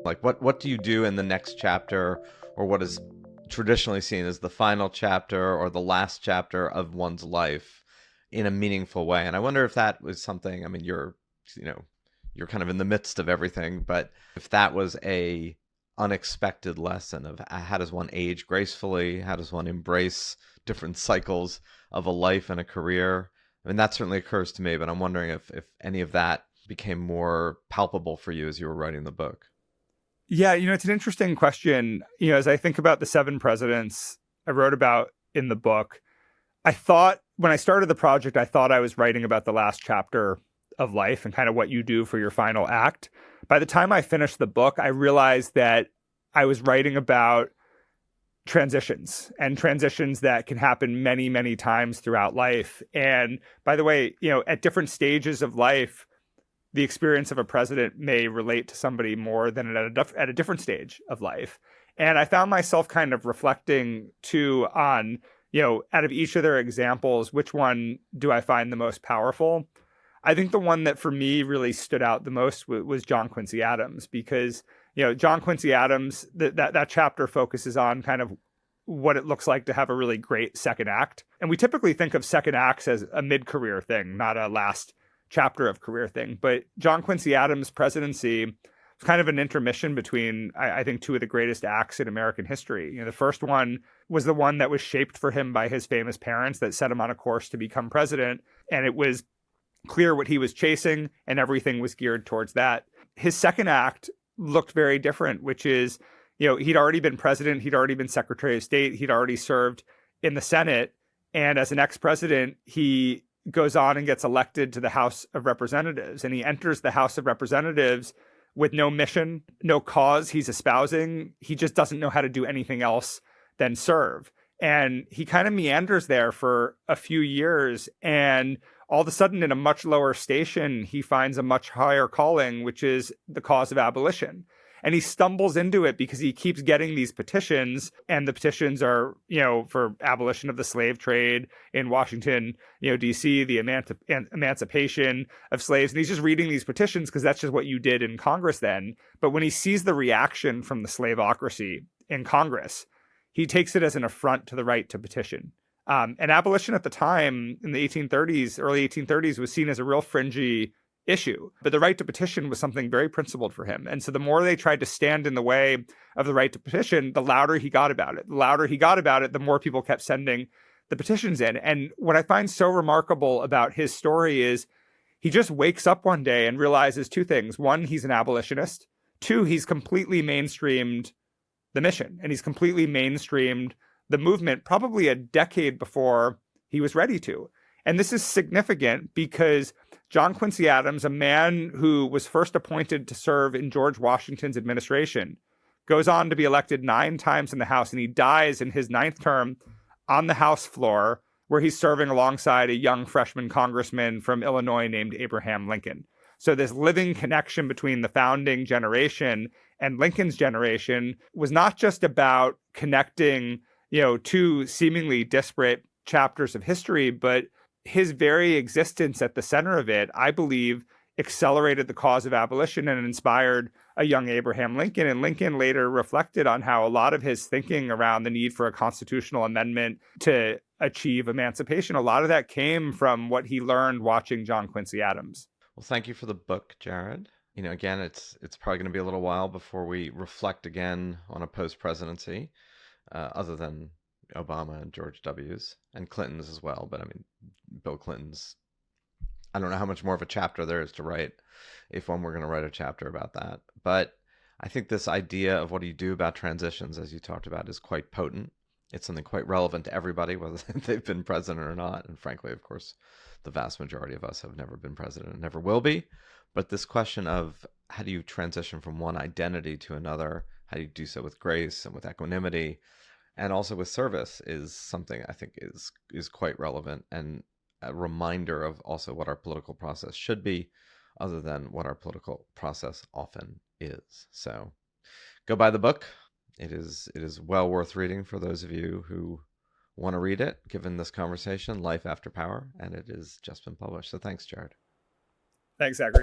Like what do you do in the next chapter, or what is traditionally seen as the final chapter or the last chapter of one's life in a meaningful way? And I wonder if that was something, I mean, you know, you're kind of in the midst of everything, but if that was a unexpected lesson of how does one age gracefully, how does one embrace different cycles of a life and a career. I mean, that certainly occurs to me, but I'm wondering if any of that became more palpable for you as you were writing the book. Yeah, it's an interesting question. As I think about the seven presidents I wrote about in the book, I thought when I started the project, I thought I was writing about the last chapter of life and kind of what you do for your final act. By the time I finished the book, I realized that I was writing about transitions and transitions that can happen many, many times throughout life. And by the way, at different stages of life, the experience of a president may relate to somebody more than at a different stage of life. And I found myself kind of reflecting too on, out of each of their examples, which one do I find the most powerful? I think the one that for me really stood out the most was John Quincy Adams, because, John Quincy Adams, that chapter focuses on kind of what it looks like to have a really great second act. And we typically think of second acts as a mid-career thing, not a last chapter of career thing. But John Quincy Adams' presidency was kind of an intermission between, I think, two of the greatest acts in American history. The first one was the one that was shaped for him by his famous parents that set him on a course to become president. And it was clear what he was chasing, and everything was geared towards that. His second act looked very different, which is, he'd already been president, he'd already been Secretary of State, he'd already served in the Senate. And as an ex-president, he goes on and gets elected to the House of Representatives. And he enters the House of Representatives with no mission, no cause he's espousing. He just doesn't know how to do anything else than serve. And he kind of meanders there for a few years. And all of a sudden, in a much lower station, he finds a much higher calling, which is the cause of abolition. And he stumbles into it because he keeps getting these petitions, and the petitions are, for abolition of the slave trade in Washington, D.C., the emancipation of slaves. And he's just reading these petitions because that's just what you did in Congress then. But when he sees the reaction from the slaveocracy in Congress, he takes it as an affront to the right to petition. And abolition at the time in the 1830s, early 1830s, was seen as a real fringy issue. But the right to petition was something very principled for him. And so the more they tried to stand in the way of the right to petition, the louder he got about it. The louder he got about it, the more people kept sending the petitions in. And what I find so remarkable about his story is he just wakes up one day and realizes two things. One, he's an abolitionist. Two, he's completely mainstreamed the mission, and he's completely mainstreamed the movement probably a decade before he was ready to. And this is significant because John Quincy Adams, a man who was first appointed to serve in George Washington's administration, goes on to be elected 9 times in the House, and he dies in his 9th term on the House floor, where he's serving alongside a young freshman congressman from Illinois named Abraham Lincoln. So this living connection between the founding generation and Lincoln's generation was not just about connecting, two seemingly disparate chapters of history, but his very existence at the center of it, I believe, accelerated the cause of abolition and inspired a young Abraham Lincoln. And Lincoln later reflected on how a lot of his thinking around the need for a constitutional amendment to achieve emancipation, a lot of that came from what he learned watching John Quincy Adams. Well, thank you for the book, Jared. Again, it's probably going to be a little while before we reflect again on a post-presidency, other than Obama and George W's and Clinton's as well. But I mean, Bill Clinton's, I don't know how much more of a chapter there is to write, if one were going to write a chapter about that. But I think this idea of what do you do about transitions, as you talked about, is quite potent. It's something quite relevant to everybody, whether they've been president or not. And frankly, of course, the vast majority of us have never been president and never will be. But this question of how do you transition from one identity to another, how do you do so with grace and with equanimity, and also with service, is something I think is quite relevant, and a reminder of also what our political process should be, other than what our political process often is. So go buy the book. It is well worth reading for those of you who want to read it, given this conversation, Life After Power, and it has just been published. So thanks, Jared. Thanks, Zachary.